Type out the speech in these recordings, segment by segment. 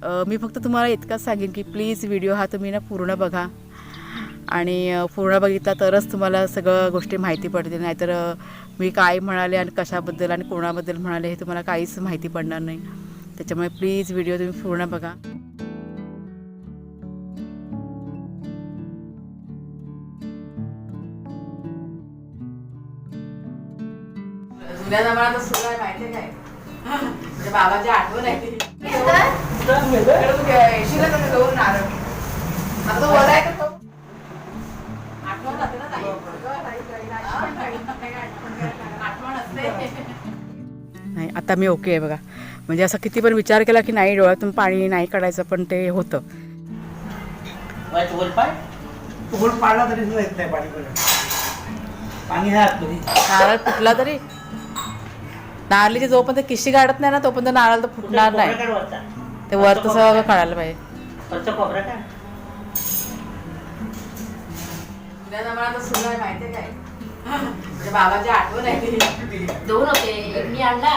मी फक्त तुम्हाला इतकंच सांगेन की प्लीज व्हिडिओ हा तुम्ही ना पूर्ण बघा आणि पूर्ण बघितला तरच तुम्हाला सगळं गोष्टी माहिती पडतील. नाहीतर मी काय म्हणाले आणि कशाबद्दल आणि कोणाबद्दल म्हणाले हे तुम्हाला काहीच माहिती पडणार नाही. त्याच्यामुळे प्लीज व्हिडिओ तुम्ही पूर्ण बघा. जुन्या जमान्यात सुरू आहे माहिती काय म्हणजे बाबाची आठवण आहे ती. येशील तुम्ही जाऊन नारळ आता तो वर आहे का तो आठवण जाते ना ताई. आठवण असते. नाही आता मी ओके आहे बघा. म्हणजे असं किती पण विचार केला की नाही डोळ्यातून पाणी नाही काढायचं पण ते होतं. पाडला तरी सुद्धा येत नाही पाणी पाणी आहे आतमध्ये. नारळ फुटला तरी नारळीची जोपर्यंत किशी काढत नाही ना तोपर्यंत नारळ तर फुटणार नाही. ते वर तसं काढायला पाहिजे. जुन्या जमान्यात सुरू आहे माहिती काय म्हणजे बाबाची आठवण आहे ती. दोन होते, एक मी आणला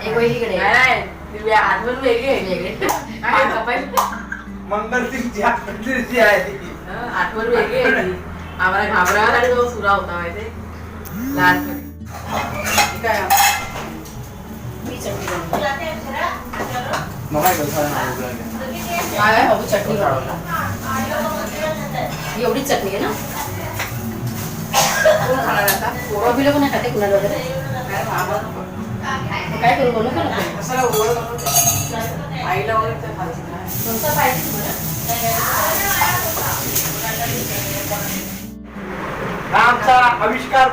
एक वहिनीकडे. नाही आठवण वेगळी आहे. मंगलसिंगची आहे ती. आठवण वेगळी आहे ती. आम्हाला घाबरावा आणि तो सुरा होता माहिती लहानपणी. काय मी चटणी बनवली. काय बाबू चटणी बनवला. एवढी चटणी आहे ना. कोण खाणार आता? पोरं बिलं पण नाही खाते कुणाला वगैरे. काय बाबा काय करू बनवू का नको? कशाला ओळख आईला वगैरे तर खायचं नाही. तुमचा पाहिजे तुम्हाला. हा आमचा आविष्कार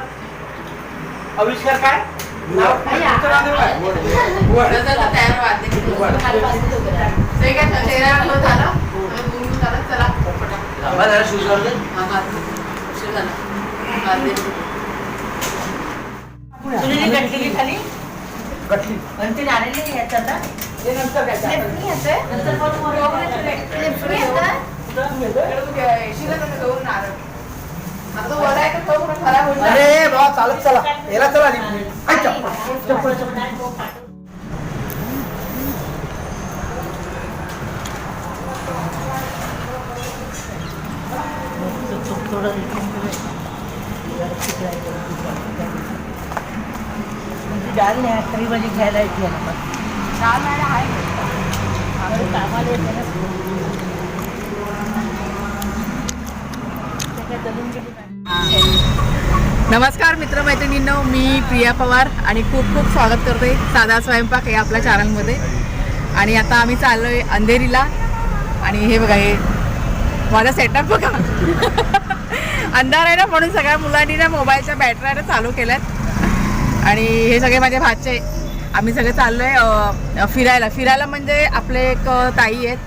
काय नाव तयार वाजले की खाली पाहिजे तो करा. ते काय चेहरा झालं गुंगून झालं. चला उशीर झाला. तुला जी गटली खाली गटली आणि ती नारळी याचा आता ते नंतर काय नंतर पण अरे बाबा चालत चला याला चला चप्पल डाल नाही तरी म्हणजे घ्यायला येते ना कामाला येते ना. नमस्कार मित्रमैत्रिणींनो, मी प्रिया पवार आणि खूप खूप स्वागत करते साधा स्वयंपाक या आपल्या चॅनलमध्ये. आणि आता आम्ही चाललो आहे अंधेरीला. आणि हे बघा हे माझा सेटअप बघा. अंधार आहे ना म्हणून सगळ्या मुलांनी ना मोबाईलच्या बॅटऱ्या चालू केल्यात. आणि हे सगळे माझे भाचे आम्ही सगळे चाललो आहे फिरायला म्हणजे आपले एक ताई आहेत.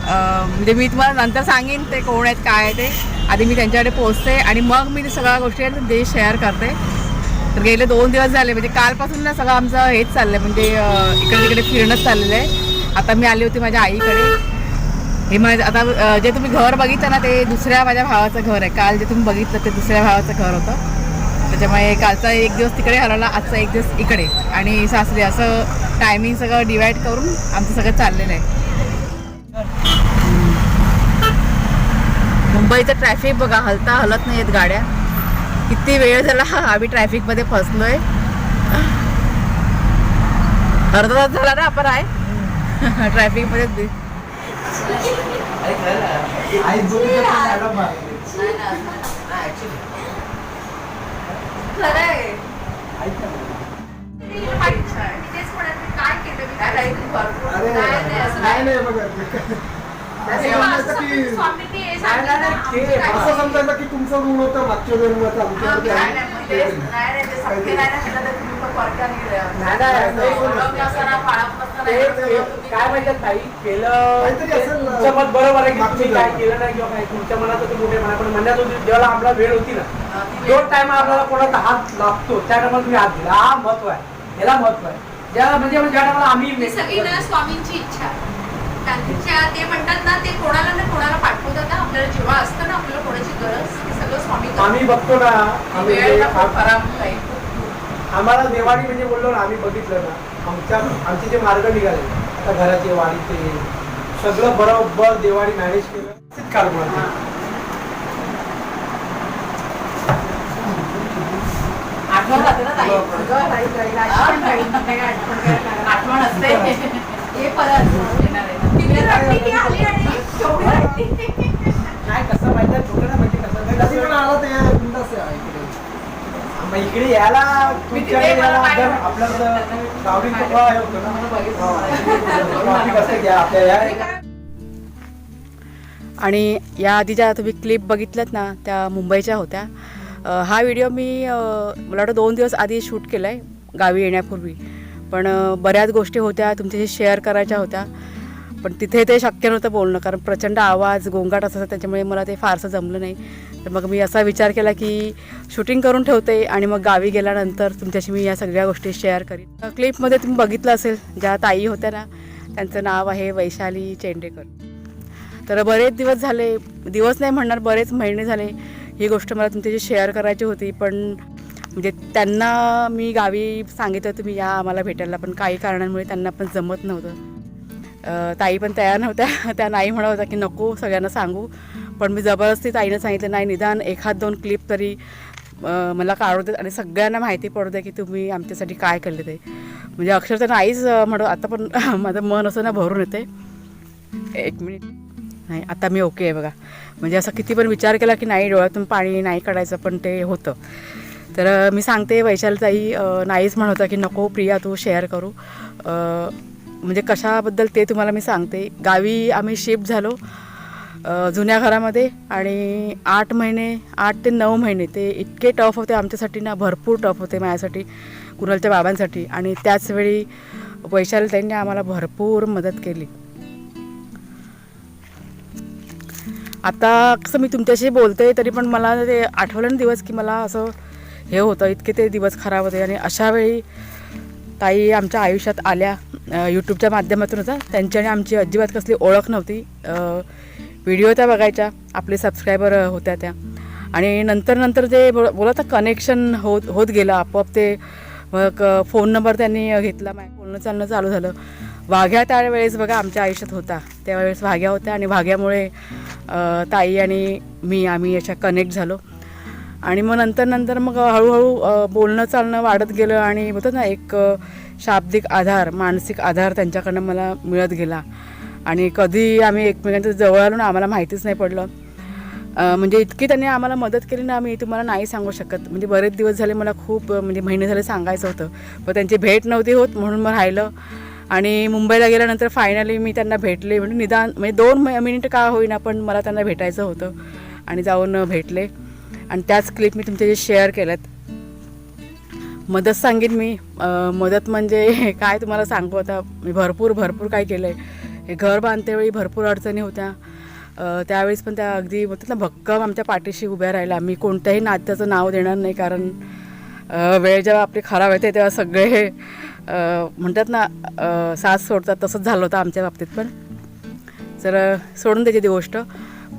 म्हणजे मी तुम्हाला नंतर सांगेन ते कोण आहेत काय आहे ते. आधी मी त्यांच्याकडे पोहोचते आणि मग मी सगळ्या गोष्टी ते शेअर करते. तर गेले 2 दिवस झाले म्हणजे कालपासून ना सगळं आमचं हेच चाललं आहे म्हणजे इकडे तिकडे फिरणंच चाललेलं आहे. आता मी आली होती माझ्या आईकडे. हे माझं आता जे तुम्ही घर बघितलं ना ते दुसऱ्या माझ्या भावाचं घर आहे. काल जे तुम्ही बघितलं ते दुसऱ्या भावाचं घर होतं. त्याच्यामुळे कालचा 1 दिवस तिकडे हरवला, आजचा 1 दिवस इकडे आणि सासरी असं टायमिंग सगळं डिवाईड करून आमचं सगळं चाललेलं आहे. मुंबईचं ट्रॅफिक बघा हलत नाही आहेत गाड्या. किती वेळ झाला आम्ही ट्रॅफिकमध्ये फसलोय. अर्धा तास झाला ना आपण आहे ट्रॅफिकमध्ये. असं समजायचं की तुमचं ऋण होतं मागच्या जन्माचं आमच्यावरती. काय माहिती ताई केलं तुमचं मत बरोबर आहे की तुम्ही काय केलं नाही किंवा काय तुमच्या मनात होतं मोठे मना. पण म्हणण्यात होती जेव्हा आपल्याला वेळ होती ना 2 टाइम आपल्याला कोणाचा हात लागतो त्या टायमाला तुम्ही हात दिला. हा महत्व आहे, याला महत्व आहे. ज्या म्हणजे ज्या टायमाला आम्ही सगळी ना स्वामींची इच्छा त्यांच्या ते म्हणतात ना ते कोणाला ना कोणाला पाठवतात ना. आपल्याला जेव्हा असतं ना आपल्याला कोणाची गरज ते सगळं स्वामी आम्ही बघतो ना आम्ही आम्ही आम्हाला देवाणी म्हणजे बोललो ना आम्ही बघितलं ना आमचे जे मार्ग निघाले आता घराचे वाडीचे सगळं बरोबर देवाने मॅनेज केलं काल बोला आठवण राहते ना ताई. अगं ताई, ताईला आठवण राहील. काय आठवण करायला लागणार? आठवण असते. हे परत येणार आहे. किती रडली ती आली आणि केवढी रडली. नाही कसं माहिती थोडं माहिती कधी पण कसं आला ते बिनधास्त आहे इकडे. मग इकडे यायला तुमच्याकडे यायला जर आपल्याकडं गावडी कपडा हे होतं ना traffic असते की आपल्या या आणि या आधी ज्या तुम्ही क्लिप बघितल्यात ना त्या मुंबईच्या होत्या. हा व्हिडिओ मी मला वाटतं 2 दिवस आधी शूट केला आहे गावी येण्यापूर्वी. पण बऱ्याच गोष्टी होत्या तुमच्याशी शेअर करायच्या होत्या, पण तिथे ते शक्य नव्हतं बोलणं, कारण प्रचंड आवाज गोंगाट असायचा, त्याच्यामुळे मला ते फारसं जमलं नाही. तर मग मी असा विचार केला की शूटिंग करून ठेवते आणि मग गावी गेल्यानंतर तुमच्याशी मी या सगळ्या गोष्टी शेअर करीन. क्लिपमध्ये तुम्ही बघितलं असेल ज्या ताई होत्या ना, त्यांचं नाव आहे वैशाली चेंडेकर. तर बरेच दिवस झाले, दिवस नाही म्हणणार, बरेच महिने झाले ही गोष्ट मला तुमच्याशी शेअर करायची होती. पण म्हणजे त्यांना मी गावी सांगितलं तुम्ही या आम्हाला भेटायला, पण काही कारणांमुळे त्यांना पण जमत नव्हतं. ताई पण तयार नव्हत्या, त्या नाही म्हणत होत्या की नको सगळ्यांना सांगू. पण मी जबरदस्ती ताईनं सांगितलं नाही, निदान 1-2 क्लिप तरी मला काढू देत आणि सगळ्यांना माहिती पडू दे की तुम्ही आमच्यासाठी काय केलं ते. म्हणजे अक्षरशः नाहीच म्हणत, आता पण माझं मन असं ना भरून येते. 1 मिनिट, नाही आता मी ओके आहे बघा. म्हणजे असं किती पण विचार केला की नाही डोळ्यातून पाणी नाही काढायचं, पण ते होतं. तर मी सांगते वैशाली ताई नाहीच म्हणत होता की नको प्रिया तू शेअर करू. म्हणजे कशाबद्दल ते तुम्हाला मी सांगते. गावी आम्ही शिफ्ट झालो जुन्या घरामध्ये आणि 8 ते 9 महिने ते इतके टफ होते आमच्यासाठी ना, भरपूर टफ होते माझ्यासाठी, कुणालच्या बाबांसाठी. आणि त्याचवेळी वैशाली ताईंनी आम्हाला भरपूर मदत केली. आता कसं मी तुमच्याशी बोलते तरी पण मला ते आठवलं ना दिवस की मला असं हे होतं, इतके ते दिवस खराब होते. आणि अशावेळी ताई आमच्या आयुष्यात आल्या यूट्यूबच्या माध्यमातून. होता त्यांची आणि आमची अजिबात कसली ओळख नव्हती. व्हिडिओ त्या बघायच्या, आपले सबस्क्रायबर होत्या त्या. आणि नंतर ते बोलत कनेक्शन होत गेलं आपोआप. ते मग फोन नंबर त्यांनी घेतला, बोलणं चालणं चालू झालं. वाघ्या त्यावेळेस बघा आमच्या आयुष्यात होता, त्यावेळेस वाघ्या होत्या आणि वाघ्यामुळे ताई आणि आम्ही अशा कनेक्ट झालो. आणि मग नंतर मग हळूहळू बोलणं चालणं वाढत गेलं आणि बोलतात ना एक शाब्दिक आधार, मानसिक आधार त्यांच्याकडनं मला मिळत गेला. आणि कधी आम्ही एकमेकांच्या जवळ आलो ना आम्हाला माहितीच नाही पडलं. म्हणजे इतकी त्यांनी आम्हाला मदत केली ना, मी तुम्हाला नाही सांगू शकत. म्हणजे बरेच दिवस झाले मला खूप म्हणजे महिने झाले सांगायचं होतं, पण त्यांची भेट नव्हती होत म्हणून मग राहिलं. आणि मुंबईला गेल्यानंतर फायनली मी त्यांना भेटले. म्हणजे निदान म्हणजे 2 मिनिट का होईना पण मला त्यांना भेटायचं होतं आणि जाऊन भेटले. आणि त्याच क्लिप मी तुमच्याशी शेअर केल्यात. मदत सांगेन मी, मदत म्हणजे काय तुम्हाला सांगू. आता मी भरपूर काय केलं आहे. हे घर बांधतेवेळी भरपूर अडचणी होत्या, त्यावेळेस पण त्या अगदी बोलतात ना भक्कम आमच्या पाठीशी उभ्या राहिल्या. मी कोणत्याही नात्याचं नाव देणार नाही, कारण वेळ जेव्हा आपली खराब येते तेव्हा सगळे म्हणतात ना साथ सोडतात, तसंच झालं होतं आमच्या बाबतीत पण. तर सोडून द्यायची ती गोष्ट.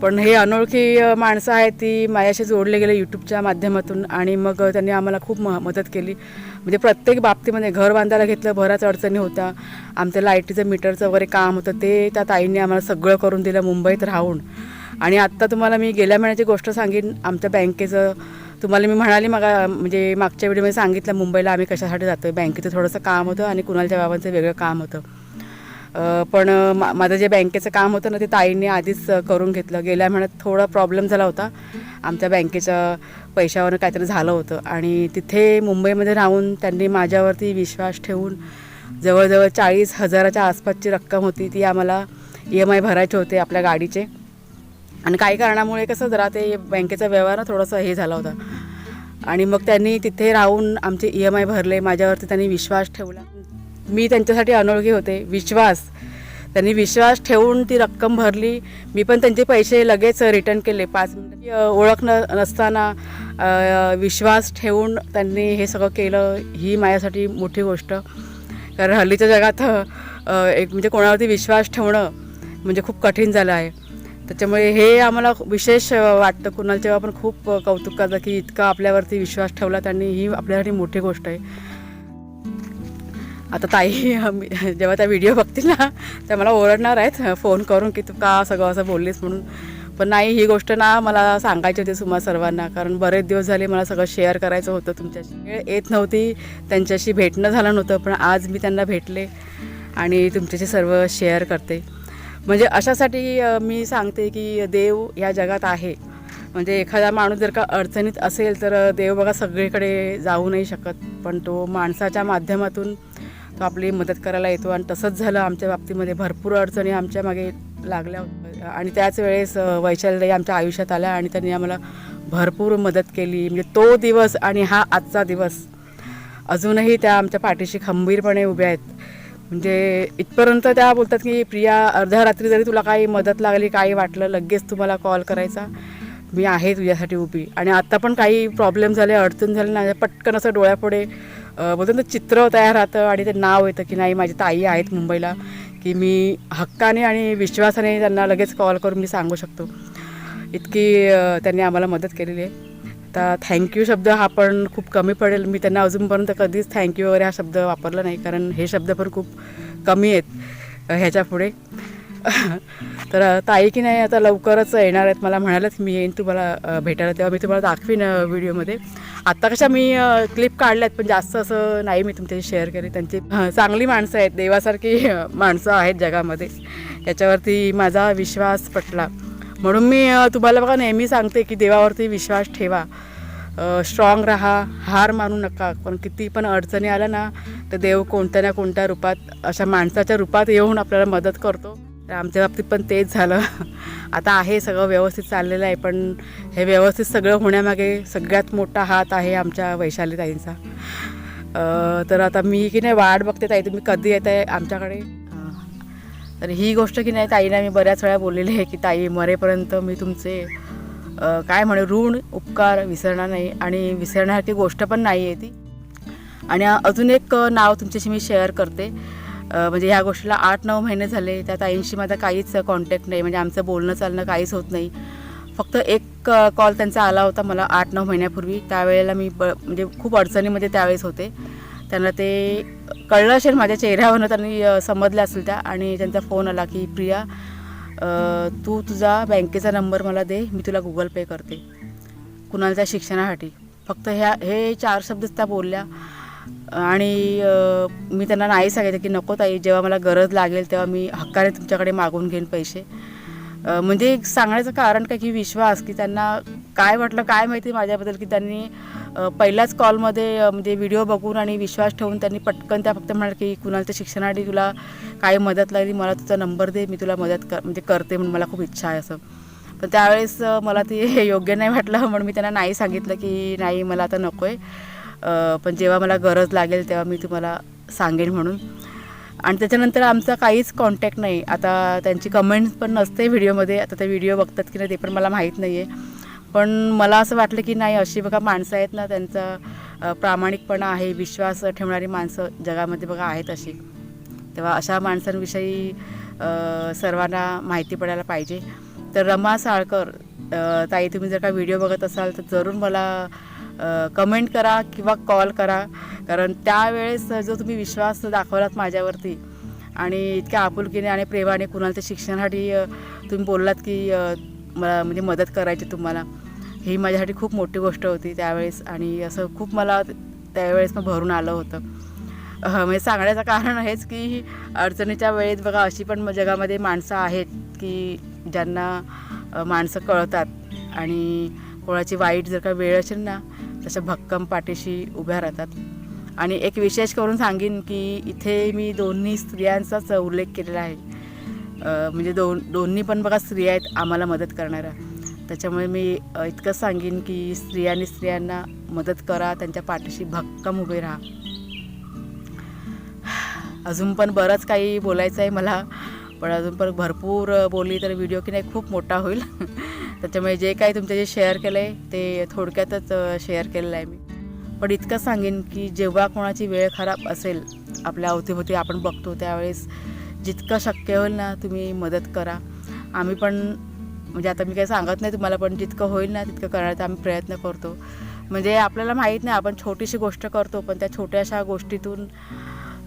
पण हे अनोळखी माणसं आहेत ती माझ्याशी जोडले गेले यूट्यूबच्या माध्यमातून. आणि मग त्यांनी आम्हाला खूप मदत केली. म्हणजे प्रत्येक बाबतीमध्ये घर बांधायला घेतलं, बऱ्याच अडचणी होत्या. आमच्या लाईटीचं मीटरचं वगैरे काम होतं ते त्या ताईंनी आम्हाला सगळं करून दिलं मुंबईत राहून. आणि आत्ता तुम्हाला मी गेल्या महिन्याची गोष्ट सांगेन. आमच्या बँकेचं तुम्हाला मी म्हणाली म्हणजे मागच्या व्हिडिओमध्ये सांगितलं मुंबईला आम्ही कशासाठी जातो. बँकेचं थोडंसं काम होतं आणि कुणालच्या बाबांचं वेगळं काम होतं. पण माझं जे बँकेचं काम होतं ना ते ताईंनी आधीच करून घेतलं. गेल्या महिन्यात थोडा प्रॉब्लेम झाला होता, आमच्या बँकेच्या पैशावरून काहीतरी झालं होतं. आणि तिथे मुंबईमध्ये राहून त्यांनी माझ्यावरती विश्वास ठेवून जवळजवळ 40,000च्या आसपासची रक्कम होती, ती आम्हाला EMI भरायचे होते आपल्या गाडीचे. आणि काही कारणामुळे कसं जरा ते बँकेचा व्यवहार थोडंसं हे झाला होता. आणि मग त्यांनी तिथे राहून आमचे EMI भरले, माझ्यावरती त्यांनी विश्वास ठेवला. मी त्यांच्यासाठी अनोळखी होते, त्यांनी विश्वास ठेवून ती रक्कम भरली. मी पण त्यांचे पैसे लगेच रिटर्न केले. 5 मिनिट ओळख नसताना विश्वास ठेवून त्यांनी हे सगळं केलं. ही माझ्यासाठी मोठी गोष्ट, कारण हल्लीच्या जगात एक म्हणजे कोणावरती विश्वास ठेवणं म्हणजे खूप कठीण झालं आहे. त्याच्यामुळे हे आम्हाला विशेष वाटतं. कुणालच्या पण खूप कौतुक करतं की इतका आपल्यावरती विश्वास ठेवला त्यांनी, ही आपल्यासाठी मोठी गोष्ट आहे. आता ताई जेव्हा त्या व्हिडिओ बघतील ना त्या मला ओरडणार आहेत फोन करून की तू का सगळं असं बोललीस म्हणून. पण नाही, ही गोष्ट ना मला सांगायची होती तुम्हा सर्वांना, कारण बरेच दिवस झाले मला सगळं शेअर करायचं होतं तुमच्याशी. वेळ येत नव्हती, त्यांच्याशी भेटणं झालं नव्हतं, पण आज मी त्यांना भेटले आणि तुमच्याशी सर्व शेअर करते. म्हणजे अशासाठी मी सांगते की देव या जगात आहे. म्हणजे एखादा माणूस जर का अडचणीत असेल तर देव बघा सगळीकडे जाऊ नाही शकत, पण तो माणसाच्या माध्यमातून तो आपली मदत करायला येतो. आणि तसंच झालं आमच्या बाबतीमध्ये. भरपूर अडचणी आमच्या मागे लागल्या होत्या आणि त्याच वेळेस वैशालीताई आमच्या आयुष्यात आल्या आणि त्यांनी आम्हाला भरपूर मदत केली. म्हणजे तो दिवस आणि हा आजचा दिवस अजूनही त्या आमच्या पाठीशी खंबीरपणे उभ्या आहेत. म्हणजे इथपर्यंत त्या बोलतात की प्रिया, अर्ध्या रात्री जरी तुला काही मदत लागली, काही वाटलं, लगेच तुम्हाला कॉल करायचा, मी आहे तुझ्यासाठी उभी. आणि आत्ता पण काही प्रॉब्लेम झाले, अडचण झाली ना, पटकन असं डोळ्यापुढे बोलतात ना चित्र तयार राहतं आणि ते नाव येतं की नाही माझी ताई आहेत मुंबईला, की मी हक्काने आणि विश्वासाने त्यांना लगेच कॉल करून मी सांगू शकतो. इतकी त्यांनी आम्हाला मदत केलेली आहे. आता थँक्यू शब्द हा पण खूप कमी पडेल. मी त्यांना अजूनपर्यंत कधीच थँक्यू वगैरे हा शब्द वापरला नाही, कारण हे शब्द पण खूप कमी आहेत ह्याच्या पुढे. तर ताई की नाही आता लवकरच येणार आहेत, मला म्हणालेत मी येईन तुम्हाला भेटायला, तेव्हा मी तुम्हाला दाखवीन व्हिडिओमध्ये. आत्ता कशा मी क्लिप काढल्यात, पण जास्त असं नाही मी तुमच्याशी शेअर केली. त्यांची चांगली माणसं आहेत, देवासारखी माणसं आहेत जगामध्ये, याच्यावरती माझा विश्वास पटला. म्हणून मी तुम्हाला बघा नेहमी सांगते की देवावरती विश्वास ठेवा, स्ट्रॉंग राहा, हार मानू नका. पण किती पण अडचणी आल्या ना तर देव कोणत्या ना कोणत्या रूपात, अशा माणसाच्या रूपात येऊन आपल्याला मदत करतो. तर आमच्या बाबतीत पण तेच झालं. आता आहे सगळं व्यवस्थित चाललेलं आहे, पण हे व्यवस्थित सगळं होण्यामागे सगळ्यात मोठा हात आहे आमच्या वैशाली ताईंचा. तर आता मी की नाही वाट बघते ताई तुम्ही कधी येत आहे आमच्याकडे. तर ही गोष्ट की नाही ताईला मी बऱ्याच वेळा बोललेली आहे की ताई मरेपर्यंत मी तुमचे काय म्हणे ऋण उपकार विसरणार नाही, आणि विसरण्यासारखी गोष्ट पण नाही आहे ती. आणि अजून एक नाव तुमच्याशी मी शेअर करते. म्हणजे ह्या गोष्टीला 8-9 महिने झाले, त्या ताईंशी माझा काहीच कॉन्टॅक्ट नाही, म्हणजे आमचं बोलणं चालणं काहीच होत नाही. फक्त एक कॉल त्यांचा आला होता मला 8-9 महिन्यापूर्वी. त्यावेळेला मी म्हणजे खूप अडचणीमध्ये त्यावेळेस होते. त्यांना ते कळलं असेल माझ्या चेहऱ्यावरनं, त्यांनी समजलं असेल त्या, आणि त्यांचा फोन आला की प्रिया तू तुझा बँकेचा नंबर मला दे, मी तुला गुगल पे करते कुणालच्या शिक्षणासाठी. फक्त हे 4 शब्दच त्या बोलल्या. आणि मी त्यांना नाही सांगितलं की नको ताई, जेव्हा मला गरज लागेल तेव्हा मी हक्काने तुमच्याकडे मागून घेईन पैसे. म्हणजे सांगण्याचं कारण काय की विश्वास, की त्यांना काय वाटलं काय माहिती माझ्याबद्दल, की त्यांनी पहिल्याच कॉलमध्ये म्हणजे व्हिडिओ बघून आणि विश्वास ठेवून त्यांनी पटकन त्या फक्त म्हणाल की कुणालच्या शिक्षणासाठी तुला काही मदत लागली, मला तुझा नंबर दे, मी तुला मदत म्हणजे करते म्हणून मला खूप इच्छा आहे असं. पण त्यावेळेस मला ते योग्य नाही वाटलं, म्हणून मी त्यांना नाही सांगितलं की नाही मला आता नको आहे, पण जेव्हा मला गरज लागेल तेव्हा मी तुम्हाला सांगेन म्हणून. आणि त्याच्यानंतर आमचा काहीच कॉन्टॅक्ट नाही. आता त्यांची कमेंट्स पण नसते व्हिडिओमध्ये, आता ते व्हिडिओ बघतात की नाही ते पण मला माहीत नाही आहे. पण मला असं वाटलं की नाही, अशी बघा माणसं आहेत ना, त्यांचा प्रामाणिकपणा आहे, विश्वास ठेवणारी माणसं जगामध्ये बघा आहेत अशी. तेव्हा अशा माणसांविषयी सर्वांना माहिती पडायला पाहिजे. तर रमा साळकर ताई, तुम्ही जर का व्हिडिओ बघत असाल तर जरूर मला कमेंट करा किंवा कॉल करा, कारण त्यावेळेस जो तुम्ही विश्वास दाखवलात माझ्यावरती आणि इतक्या आपुलकीने आणि प्रेमाने कुणालच्या शिक्षणासाठी तुम्ही बोललात की मला म्हणजे मदत करायची तुम्हाला, ही माझ्यासाठी खूप मोठी गोष्ट होती त्यावेळेस. आणि असं खूप मला त्यावेळेस मग भरून आलं होतं. म्हणजे सांगण्याचं कारण हेच की अडचणीच्या वेळेत बघा अशी पण जगामध्ये माणसं आहेत की ज्यांना माणसं कळतात, आणि कोणाची वाईट जर का वेळ असेल ना तशा भक्कम पाठीशी उभ्या राहतात. आणि एक विशेष करून सांगेन की इथे मी दोन्ही स्त्रियांचाच उल्लेख केलेला आहे. म्हणजे दोन्ही पण बघा स्त्रिया आहेत आम्हाला मदत करणाऱ्या. त्याच्यामुळे मी इतकंच सांगेन की स्त्रियांना मदत करा, त्यांच्या पाठीशी भक्कम उभे राहा. अजून पण बरंच काही बोलायचं आहे मला, पण अजून पण भरपूर बोलली तर व्हिडिओ की नाही खूप मोठा होईल. त्याच्यामुळे जे काही तुमच्याशी शेअर केलं आहे ते थोडक्यातच शेअर केलेलं आहे मी. पण इतकंच सांगेन की जेव्हा कोणाची वेळ खराब असेल आपल्या अवतीभोवती आपण बघतो, त्यावेळेस जितकं शक्य होईल ना तुम्ही मदत करा. आम्ही पण म्हणजे आता मी काही सांगत नाही तुम्हाला, पण जितकं होईल ना तितकं करण्याचा आम्ही प्रयत्न करतो. म्हणजे आपल्याला माहीत नाही, आपण छोटीशी गोष्ट करतो, पण त्या छोट्याशा गोष्टीतून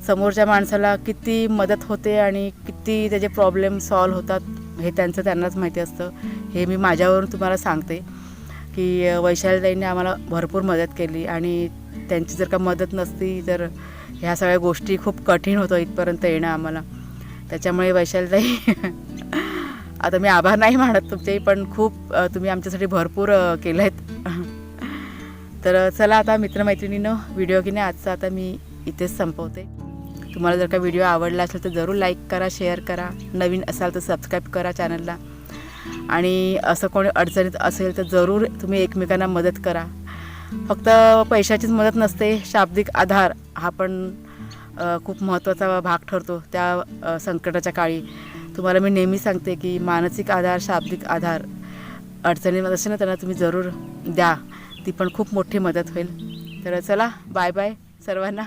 समोरच्या माणसाला किती मदत होते आणि किती त्याचे प्रॉब्लेम सॉल्व होतात हे त्यांनाच माहिती असतं. हे मी माझ्यावरून तुम्हाला सांगते की वैशालीताईंनी आम्हाला भरपूर मदत केली आणि त्यांची जर का मदत नसती तर ह्या सगळ्या गोष्टी खूप कठीण होतं इथपर्यंत येणं आम्हाला. त्याच्यामुळे वैशालीताई आता मी आभार नाही मानत तुमचे, पण खूप तुम्ही आमच्यासाठी भरपूर केलं आहेत. तर चला आता मित्रमैत्रिणीनं व्हिडिओ की नाही आजचा आता मी इथेच संपवते. तुम्हाला जर का व्हिडिओ आवडला असेल तर जरूर लाईक करा, शेअर करा, नवीन असाल तर सबस्क्राईब करा चॅनलला. आणि असं कोणी अडचणीत असेल तर जरूर तुम्ही एकमेकांना मदत करा. फक्त पैशाचीच मदत नसते, शाब्दिक आधार हा पण खूप महत्त्वाचा भाग ठरतो त्या संकटाच्या काळी. तुम्हाला मी नेहमी सांगते की मानसिक आधार, शाब्दिक आधार अडचणीमध्ये असेल ना त्यांना तुम्ही जरूर द्या, ती पण खूप मोठी मदत होईल. तर चला बाय बाय सर्वांना.